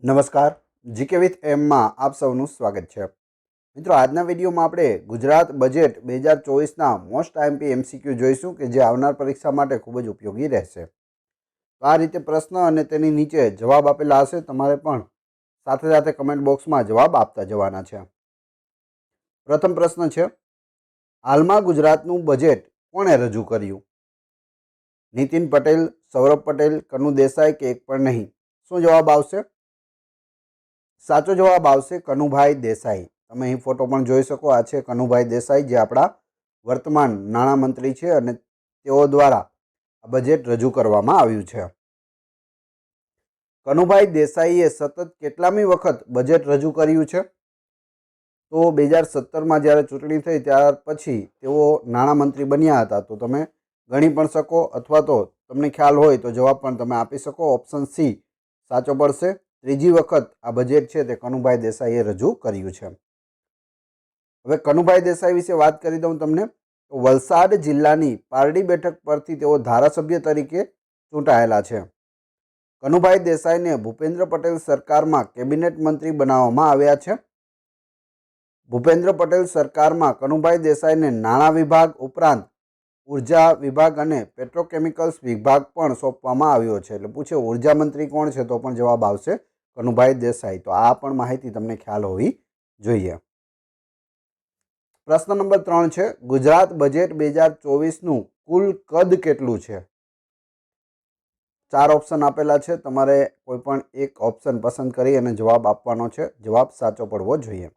નમસ્કાર, GK with એમમાં આપ સૌનું સ્વાગત છે। મિત્રો, આજના વિડીયોમાં આપણે ગુજરાત બજેટ 2024ના મોસ્ટ આઈએમપી એમસીક્યુ જોઈશું કે જે આવનાર પરીક્ષા માટે ખૂબ જ ઉપયોગી રહેશે। તો આ રીતે પ્રશ્ન અને તેની નીચે જવાબ આપેલા હશે, તમારે પણ સાથે સાથે કમેન્ટ બોક્સમાં જવાબ આપતા જવાના છે। પ્રથમ પ્રશ્ન છે, હાલમાં ગુજરાતનું બજેટ કોણે રજૂ કર્યું? નીતિન પટેલ, સૌરભ પટેલ, કનુ દેસાઈ કે એક પણ નહીં? શું જવાબ આવશે? સાચો જવાબ આવશે કનુભાઈ દેસાઈ। તમે અહીં ફોટો પણ જોઈ શકો, આ છે કનુભાઈ દેસાઈ, જે આપણા વર્તમાન નાણામંત્રી છે અને તેઓ દ્વારા આ બજેટ રજૂ કરવામાં આવ્યું છે। કનુભાઈ દેસાઈએ સતત કેટલામી વખત બજેટ રજૂ કર્યું છે? તો 2017માં જ્યારે ચૂંટણી થઈ ત્યાર પછી તેઓ નાણામંત્રી બન્યા હતા। તો તમે ગણી પણ શકો, અથવા તો તમને ખ્યાલ હોય તો જવાબ પણ તમે આપી શકો। ઓપ્શન સી સાચો પડશે। ત્રીજી વખત આ બજેટ છે તે કનુભાઈ દેસાઈએ રજૂ કર્યું છે। હવે કનુભાઈ દેસાઈ વિશે વાત કરી દઉં તમને, તો વલસાડ જિલ્લાની પારડી બેઠક પરથી તેઓ ધારાસભ્ય તરીકે ચૂંટાયેલા છે। કનુભાઈ દેસાઈને ભૂપેન્દ્ર પટેલ સરકારમાં કેબિનેટ મંત્રી બનાવવામાં આવ્યા છે। ભૂપેન્દ્ર પટેલ સરકારમાં કનુભાઈ દેસાઈને નાણાં વિભાગ ઉપરાંત ઉર્જા વિભાગ અને પેટ્રોકેમિકલ્સ વિભાગ પણ સોંપવામાં આવ્યો છે। એટલે પૂછે ઉર્જા મંત્રી કોણ છે, તો પણ જવાબ આવશે કનુભાઈ દેસાઈ। તો આ પણ માહિતી તમને ખ્યાલ હોવી જોઈએ। પ્રશ્ન નંબર 3 છે, ગુજરાત બજેટ 2024નું કુલ કદ કેટલું છે? 4 ઓપ્શન આપેલા છે, તમારે કોઈ પણ એક ઓપ્શન પસંદ કરી અને જવાબ આપવાનો છે। જવાબ સાચો પડવો જોઈએ।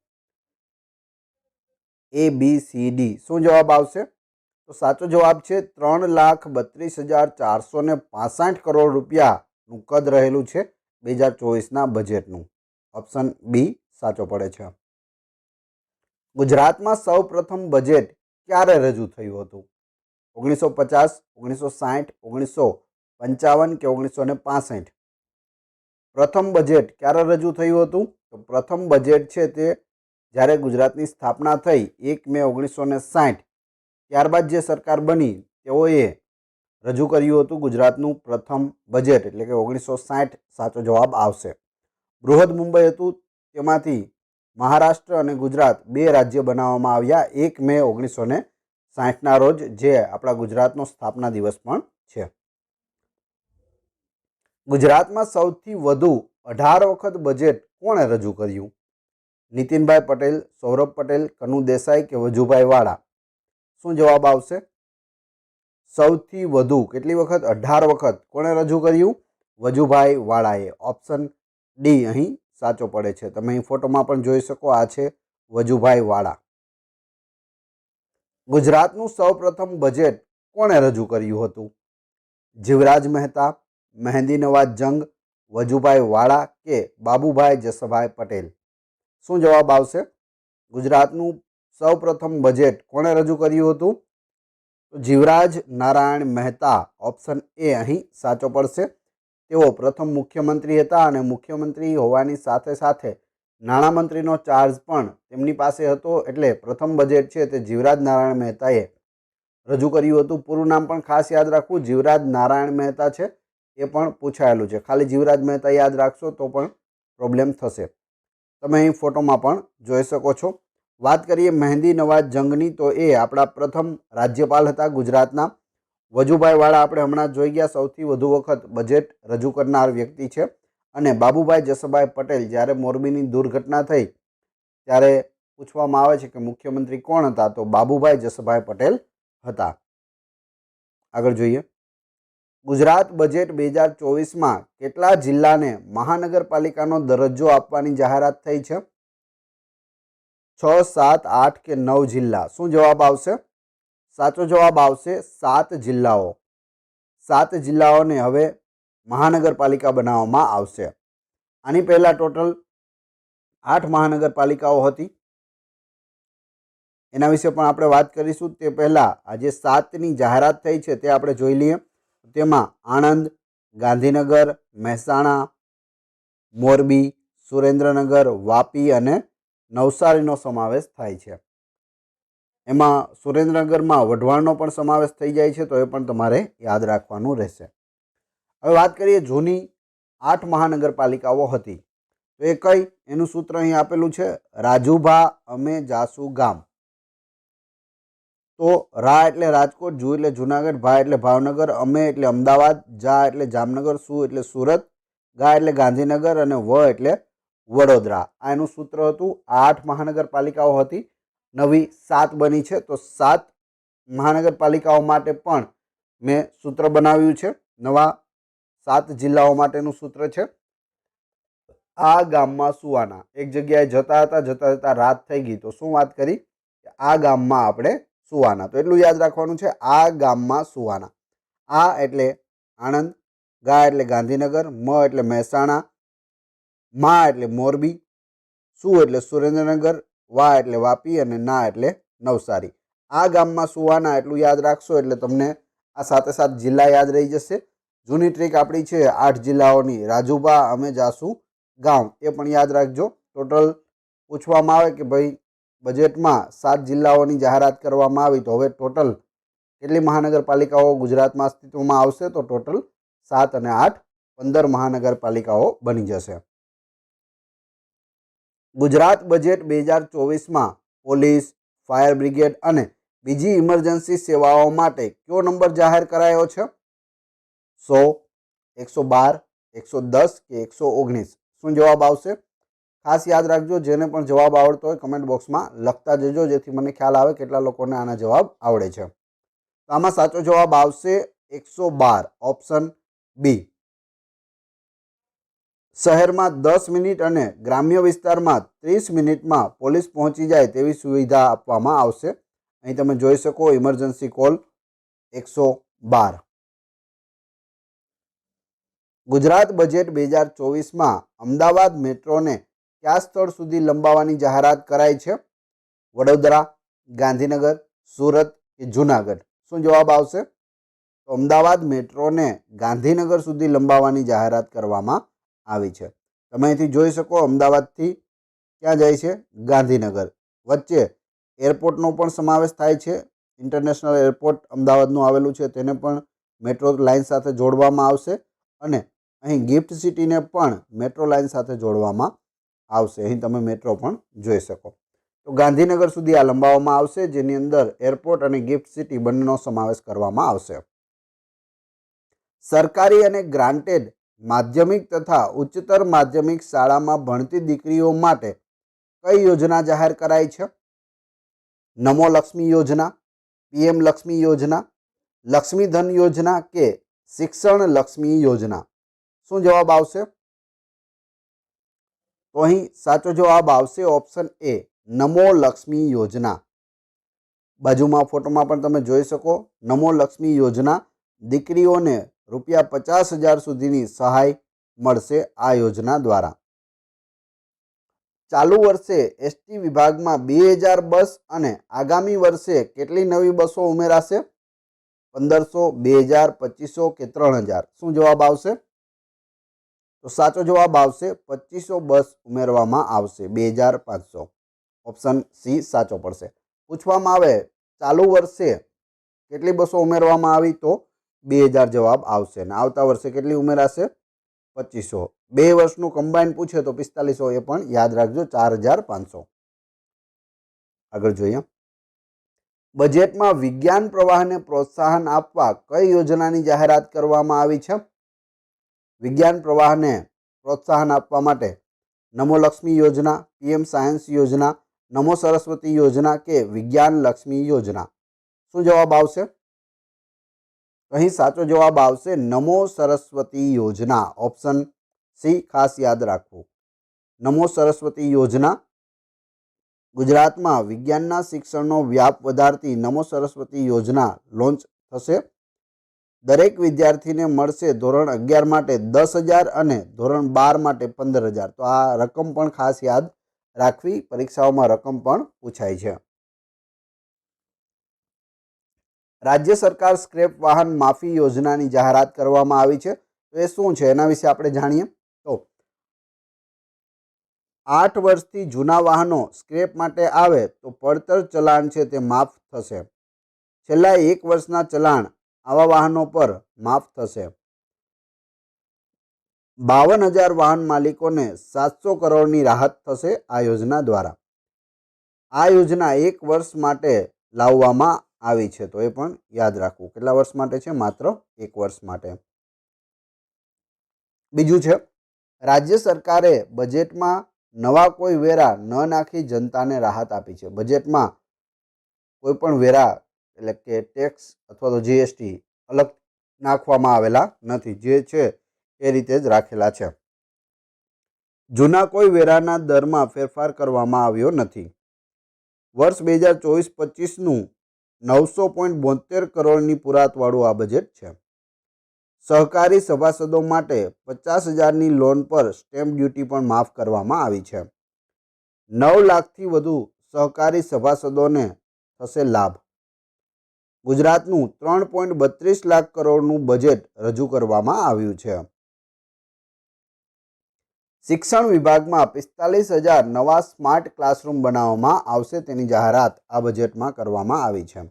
A, B, C, D। શું જવાબ આવશે? તો સાચો જવાબ છે 3,32,465 કરોડ રૂપિયાનું કદ રહેલું છે 2024ના બજેટનું। ઓપ્શન બી સાચો પડે છે। ગુજરાતમાં સૌ પ્રથમ બજેટ ક્યારે રજૂ થયું હતું? 1950, 1960, 1955 કે 1965? પ્રથમ બજેટ ક્યારે રજૂ થયું હતું? તો પ્રથમ બજેટ છે તે જ્યારે ગુજરાતની સ્થાપના થઈ 1 મે 1960, ત્યારબાદ જે સરકાર બની તેઓએ રજૂ કર્યું હતું ગુજરાતનું પ્રથમ બજેટ, એટલે કે 1960 સાચો જવાબ આવશે। બૃહદ મુંબઈ હતું, તેમાંથી મહારાષ્ટ્ર અને ગુજરાત બે રાજ્ય બનાવવામાં આવ્યા 1 મે 1960ના રોજ, જે આપણા ગુજરાતનો સ્થાપના દિવસ પણ છે। ગુજરાતમાં સૌથી વધુ 18 વખત બજેટ કોણે રજૂ કર્યું? નીતિનભાઈ પટેલ, સૌરભ પટેલ, કનુ દેસાઈ કે વજુભાઈ વાળા? શું જવાબ આવશે? સૌથી વધુ કેટલી વખત? 18 વખત કોણે રજૂ કર્યું? વજુભાઈ વાળાએ। ઓપ્શન ડી અહીં સાચો પડે છે। તમે અહીં ફોટોમાં પણ જોઈ શકો, આ છે વજુભાઈ વાળા। ગુજરાતનું સૌપ્રથમ બજેટ કોણે રજૂ કર્યું હતું? જીવરાજ મહેતા, મહેંદી નવાજ જંગ, વજુભાઈ વાળા કે બાબુભાઈ જસભાઈ પટેલ? શું જવાબ આવશે? ગુજરાતનું સૌપ્રથમ બજેટ કોણે રજૂ કર્યું હતું? જીવરાજ નારાયણ મહેતા। ઓપ્શન એ અહીં સાચો પડશે। તેઓ પ્રથમ મુખ્યમંત્રી હતા અને મુખ્યમંત્રી હોવાની સાથે સાથે નાણામંત્રીનો ચાર્જ પણ તેમની પાસે હતો, એટલે પ્રથમ બજેટ છે તે જીવરાજ નારાયણ મહેતાએ રજૂ કર્યું હતું। પૂરું નામ પણ ખાસ યાદ રાખવું, જીવરાજ નારાયણ મહેતા છે, એ પણ પૂછાયેલું છે। ખાલી જીવરાજ મહેતા યાદ રાખશો તો પણ પ્રોબ્લેમ થશે। તમે અહીં ફોટોમાં પણ જોઈ શકો છો। વાત કરીએ મહેંદી નવાજ જંગની, તો એ આપણા પ્રથમ રાજ્યપાલ હતા ગુજરાતના। વજુભાઈ વાળા આપણે હમણાં જોઈ ગયા, સૌથી વધુ વખત બજેટ રજૂ કરનાર વ્યક્તિ છે। અને બાબુભાઈ જસભાઈ પટેલ, જ્યારે મોરબીની દુર્ઘટના થઈ ત્યારે પૂછવામાં આવે છે કે મુખ્યમંત્રી કોણ હતા, તો બાબુભાઈ જસભાઈ પટેલ હતા। આગળ જોઈએ, ગુજરાત બજેટ 2024માં કેટલા જિલ્લાને મહાનગરપાલિકાનો દરજ્જો આપવાની જાહેરાત થઈ છે? 6, 7, 8 કે 9 જિલ્લા? શું જવાબ આવશે? સાચો જવાબ આવશે 7 જિલ્લાઓ। 7 જિલ્લાઓને હવે મહાનગરપાલિકા બનાવવામાં આવશે। આની પહેલા ટોટલ 8 મહાનગરપાલિકાઓ હતી, એના વિશે પણ આપણે વાત કરીશું। તે પહેલાં આજે 7ની જાહેરાત થઈ છે તે આપણે જોઈ લઈએ। તેમાં આણંદ, ગાંધીનગર, મહેસાણા, મોરબી, સુરેન્દ્રનગર, વાપી અને નવસારીનો સમાવેશ થાય છે। એમાં સુરેન્દ્રનગરમાં વઢવાણનો પણ સમાવેશ થઈ જાય છે, તો એ પણ તમારે યાદ રાખવાનું રહેશે। હવે વાત કરીએ જૂની 8 મહાનગરપાલિકાઓ હતી, તો એ કઈ? એનું સૂત્ર અહીં આપેલું છે, રાજુભા અમે જાસુ ગામ. તો રા એટલે રાજકોટ, જુ એટલે જુનાગઢ, ભા એટલે ભાવનગર, અમે એટલે અમદાવાદ, જા એટલે જામનગર, સુ એટલે સુરત, ગા એટલે ગાંધીનગર અને વ એટલે વડોદરા. આ એનું સૂત્ર હતું. 8 મહાનગરપાલિકાઓ હતી, નવી 7 બની છે. તો 7 મહાનગરપાલિકાઓ માટે પણ મેં સૂત્ર બનાવ્યું છે. નવા 7 જિલ્લાઓ માટેનું સૂત્ર છે, આ ગામમાં સુવાના. એક જગ્યાએ જતા જતા રાત થઈ ગઈ, તો શું વાત કરી? આ ગામમાં આપણે સુવાના. તો એટલું યાદ રાખવાનું છે, આ ગામમાં સુવાના. આ એટલે આણંદ, ગા એટલે ગાંધીનગર, મ એટલે મહેસાણા, મા એટલે મોરબી, સુ એટલે સુરેન્દ્રનગર, વા એટલે વાપી અને ના એટલે નવસારી. આ ગામમાં સુવાના એટલું યાદ રાખશો એટલે તમને આ 7 જિલ્લા યાદ રહી જશે. જૂની ટ્રીક આપણી છે 8 જિલ્લાઓની, રાજુભા અમે જાસુ ગામ, એ પણ યાદ રાખજો. ટોટલ પૂછવામાં આવે કે ભાઈ બજેટમાં 7 જિલ્લાઓની જાહેરાત કરવામાં આવી, તો હવે ટોટલ કેટલી મહાનગરપાલિકાઓ ગુજરાતમાં અસ્તિત્વમાં આવશે? તો ટોટલ 7 અને 8 15 મહાનગરપાલિકાઓ બની જશે. ગુજરાત બજેટ 2024માં પોલીસ, ફાયર બ્રિગેડ અને બીજી ઇમરજન્સી સેવાઓ માટે કયો નંબર જાહેર કરાયો છે? 100, 112, 110 કે 119? શું જવાબ આવશે? ખાસ યાદ રાખજો, જેને પણ જવાબ આવડતો હોય કમેન્ટ બોક્સમાં લખતા જજો, જેથી મને ખ્યાલ આવે કેટલા લોકોને આના જવાબ આવડે છે. તો આમાં સાચો જવાબ આવશે 112, ઓપ્શન બી. શહેરમાં 10 મિનિટ અને ગ્રામ્ય વિસ્તારમાં 30 મિનિટમાં પોલીસ પહોંચી જાય તેવી સુવિધા આપવામાં આવશે. અહીં તમે જોઈ શકો ઇમરજન્સી કોલ 112. ગુજરાત બજેટ 2024માં અમદાવાદ મેટ્રોને કયા સ્થળ સુધી લંબાવવાની જાહેરાત કરાઈ છે? વડોદરા, ગાંધીનગર, સુરત કે જુનાગઢ? શું જવાબ આવશે? તો અમદાવાદ મેટ્રોને ગાંધીનગર સુધી લંબાવવાની જાહેરાત કરવામાં આવી છે. તમે અહીંથી જોઈ શકો અમદાવાદથી ક્યાં જાય છે? ગાંધીનગર. વચ્ચે એરપોર્ટનો પણ સમાવેશ થાય છે. ઇન્ટરનેશનલ એરપોર્ટ અમદાવાદનું આવેલું છે, તેને પણ મેટ્રો લાઇન સાથે જોડવામાં આવશે અને અહીં ગિફ્ટ સિટીને પણ મેટ્રો લાઇન સાથે જોડવામાં આવશે. અહીં તમે મેટ્રો પણ જોઈ શકો. તો ગાંધીનગર સુધી આ લંબાવવામાં આવશે, જેની અંદર એરપોર્ટ અને ગિફ્ટ સિટી બંનેનો સમાવેશ કરવામાં આવશે. સરકારી અને ગ્રાન્ટેડ માધ્યમિક તથા ઉચ્ચતર માધ્યમિક શાળામાં ભણતી દીકરીઓ માટે કઈ યોજના જાહેર કરાઈ છે? નમો લક્ષ્મી યોજના, પીએમ લક્ષ્મી યોજના, લક્ષ્મી ધન યોજના કે શિક્ષણ લક્ષ્મી યોજના? શું જવાબ આવશે? તો અહીં સાચો જવાબ આવશે ઓપ્શન એ, નમો લક્ષ્મી યોજના. બાજુમાં ફોટોમાં પણ તમે જોઈ શકો, નમો લક્ષ્મી યોજના. દીકરીઓને ₹50,000 સુધીની સહાય મળશે આ યોજના દ્વારા. ચાલુ વર્ષે એસટી વિભાગમાં 2000 બસ અને આગામી વર્ષે કેટલી નવી બસો ઉમેરાશે? 1500, 2000, 2500 કે 3000? શું જવાબ આવશે? તો સાચો જવાબ આવશે 2500 બસ ઉમેરવામાં આવશે, 2500. ઓપ્શન સી સાચો પડશે. પૂછવામાં આવે ચાલુ વર્ષે કેટલી બસો ઉમેરવામાં આવી, તો 2000 જવાબ આવશે અને આવતા વર્ષે કેટલી ઉમેરાશે? 2500. 2 વર્ષનું કમ્બાઈન પૂછે તો 4500, એ પણ યાદ રાખજો, 4500. આગળ જોઈએ. બજેટમાં વિજ્ઞાન પ્રવાહને પ્રોત્સાહન આપવા કઈ યોજનાની જાહેરાત કરવામાં આવી છે? વિજ્ઞાન પ્રવાહને પ્રોત્સાહન આપવા માટે નમો લક્ષ્મી યોજના, પીએમ સાયન્સ યોજના, નમો સરસ્વતી યોજના કે વિજ્ઞાન લક્ષ્મી યોજના? શું જવાબ આવશે? અહીં સાચો જવાબ આવશે નમો સરસ્વતી યોજના, ઓપ્શન સી. ખાસ યાદ રાખવું, નમો સરસ્વતી યોજના. ગુજરાતમાં વિજ્ઞાનના શિક્ષણનો વ્યાપ વધારતી નમો સરસ્વતી યોજના લોન્ચ થશે. દરેક વિદ્યાર્થીને મળશે ધોરણ 11 માટે 10,000 અને ધોરણ 12 માટે 15,000. તો આ રકમ પણ ખાસ યાદ રાખવી, પરીક્ષાઓમાં રકમ પણ પૂછાય છે. રાજ્ય સરકાર સ્ક્રેપ વાહન માફી યોજનાની જાહેરાત કરવામાં આવી છે, તો એ શું છે એના વિશે આપણે જાણીએ. તો 8 વર્ષથી જૂના વાહનો સ્ક્રેપ માટે આવે તો પડતર ચલાણ છે તે માફ થશે. છેલ્લા 1 વર્ષના ચલાણ આવા વાહનો પર માફ થશે. 52,000 વાહન માલિકોને 700 કરોડની રાહત થશે આ યોજના દ્વારા. આ યોજના 1 વર્ષ માટે લાવવામાં આવી છે, તો એ પણ યાદ રાખવું. કેટલા વર્ષ માટે છે? માત્ર 1 વર્ષ માટે. બીજું છે, રાજ્ય સરકારે બજેટમાં નવા કોઈ વેરા ન નાખી જનતાને રાહત આપી છે. બજેટમાં કોઈ પણ વેરા એટલે કે ટેક્સ અથવા તો જીએસટી અલગ નાખવામાં આવેલા નથી, જે છે એ રીતે જ રાખેલા છે. જૂના કોઈ વેરાના દરમાં ફેરફાર કરવામાં આવ્યો નથી. વર્ષ 2024-25નું 900.72 કરોડની પુરાતવાળું આ બજેટ છે. સહકારી સભાસદો માટે 50,000ની લોન પર સ્ટેમ્પ ડ્યુટી પણ માફ કરવામાં આવી છે. 9 લાખથી વધુ સહકારી સભાસદોને થશે લાભ. ગુજરાતનું 3.32 લાખ કરોડનું બજેટ રજૂ કરવામાં આવ્યું છે. શિક્ષણ વિભાગમાં 45,000 નવા સ્માર્ટ ક્લાસરૂમ બનાવવામાં આવશે, તેની જાહેરાત આ બજેટમાં કરવામાં આવી છે.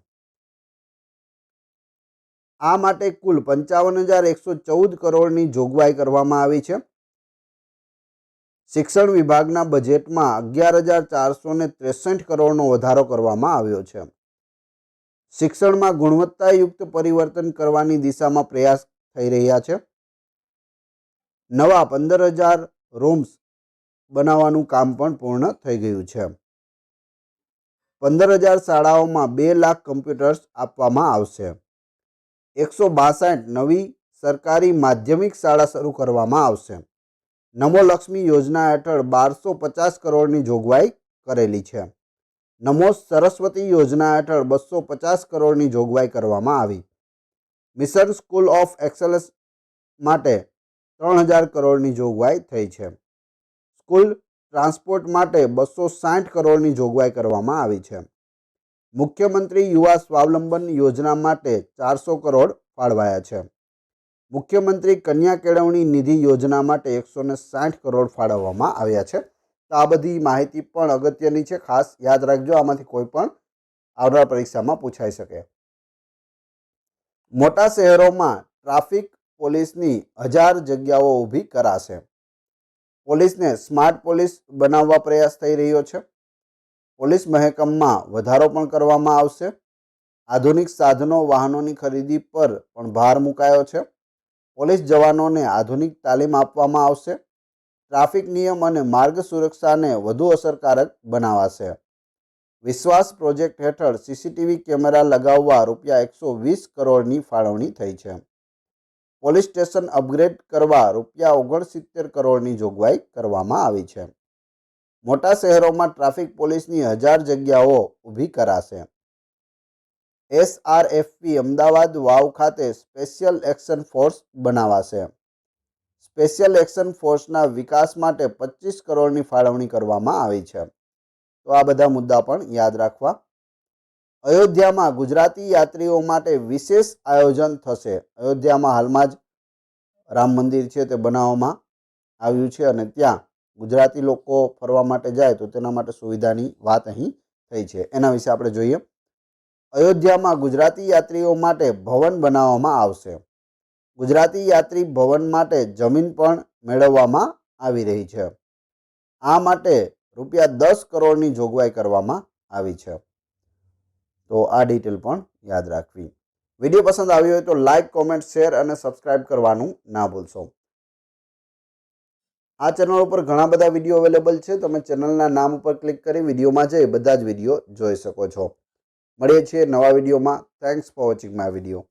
આ માટે કુલ 55,114 કરોડની જોગવાઈ કરવામાં આવી છે. શિક્ષણ વિભાગના બજેટમાં 11,463 કરોડનો વધારો કરવામાં આવ્યો છે. શિક્ષણમાં ગુણવત્તાયુક્ત પરિવર્તન કરવાની દિશામાં પ્રયાસ થઈ રહ્યા છે. નવા 15,000 રૂમ્સ બનાવવાનું કામ પણ પૂર્ણ થઈ ગયું છે. 15,000 શાળાઓમાં 2 લાખ કમ્પ્યુટર્સ આપવામાં આવશે. 162 નવી સરકારી માધ્યમિક શાળા શરૂ કરવામાં આવશે. નમો લક્ષ્મી યોજના હેઠળ 1250 કરોડની જોગવાઈ કરેલી છે. નમો સરસ્વતી યોજના હેઠળ 250 કરોડની જોગવાઈ કરવામાં આવી. મિશન સ્કૂલ ઓફ એક્સલન્સ માટે 3,000 કરોડની જોગવાઈ થઈ છે. સ્કૂલ ટ્રાન્સપોર્ટ માટે 260 કરોડની જોગવાઈ કરવામાં આવી છે. મુખ્યમંત્રી યુવા સ્વાવલંબન યોજના માટે 400 કરોડ ફાળવાયા છે. મુખ્યમંત્રી કન્યા કેળવણી નિધિ યોજના માટે 160 કરોડ ફાળવવામાં આવ્યા છે. તો આ બધી માહિતી પણ અગત્યની છે, ખાસ યાદ રાખજો. આમાંથી કોઈ પણ આવનાર પરીક્ષામાં પૂછાઈ શકે. મોટા શહેરોમાં ટ્રાફિક પોલીસની 1000 જગ્યાઓ ઊભી કરાશે. પોલીસને સ્માર્ટ પોલીસ બનાવવા પ્રયાસ થઈ રહ્યો છે. પોલીસ મહેકમમાં વધારો પણ કરવામાં આવશે. આધુનિક સાધનો વાહનોની ખરીદી પર પણ ભાર મુકાયો છે. પોલીસ જવાનોને આધુનિક તાલીમ આપવામાં આવશે. ટ્રાફિક નિયમ અને માર્ગ સુરક્ષાને વધુ અસરકારક બનાવાશે. વિશ્વાસ પ્રોજેક્ટ હેઠળ સીસીટીવી કેમેરા લગાવવા ₹120 કરોડની ફાળવણી થઈ છે. પોલીસ સ્ટેશન અપગ્રેડ કરવા ₹69 કરોડની જોગવાઈ કરવામાં આવી છે. મોટા શહેરોમાં ટ્રાફિક પોલીસની 1000 જગ્યાઓ ઊભી કરાશે. SRFP અમદાવાદ વાવ ખાતે સ્પેશિયલ એક્શન ફોર્સ બનાવાશે. સ્પેશિયલ એક્શન ફોર્સના વિકાસ માટે 25 કરોડની ફાળવણી કરવામાં આવી છે. તો આ બધા મુદ્દા પણ યાદ રાખવા. અયોધ્યામાં ગુજરાતી યાત્રીઓ માટે વિશેષ આયોજન થશે. અયોધ્યામાં હાલમાં જ રામ મંદિર છે તે બનાવવામાં આવ્યું છે અને ત્યાં ગુજરાતી લોકો ફરવા માટે જાય તો તેના માટે સુવિધાની વાત અહીં થઈ છે. એના વિશે આપણે જોઈએ. અયોધ્યામાં ગુજરાતી યાત્રીઓ માટે ભવન બનાવવામાં આવશે. ગુજરાતી યાત્રી ભવન માટે જમીન પણ મેળવવામાં આવી રહી છે. આ માટે ₹10 કરોડની જોગવાઈ કરવામાં આવી છે. તો આ ડિટેલ પણ યાદ રાખવી. વિડીયો પસંદ આવ્યો હોય તો લાઇક, કોમેન્ટ, શેર અને સબસ્ક્રાઇબ કરવાનું ના ભૂલશો. આ ચેનલ ઉપર ઘણા બધા વિડીયો અવેલેબલ છે. તમે ચેનલના નામ ઉપર ક્લિક કરી વિડીયોમાં જઈ બધા જ વિડીયો જોઈ શકો છો. મળીએ છીએ નવા વિડીયોમાં. Thanks for watching my video.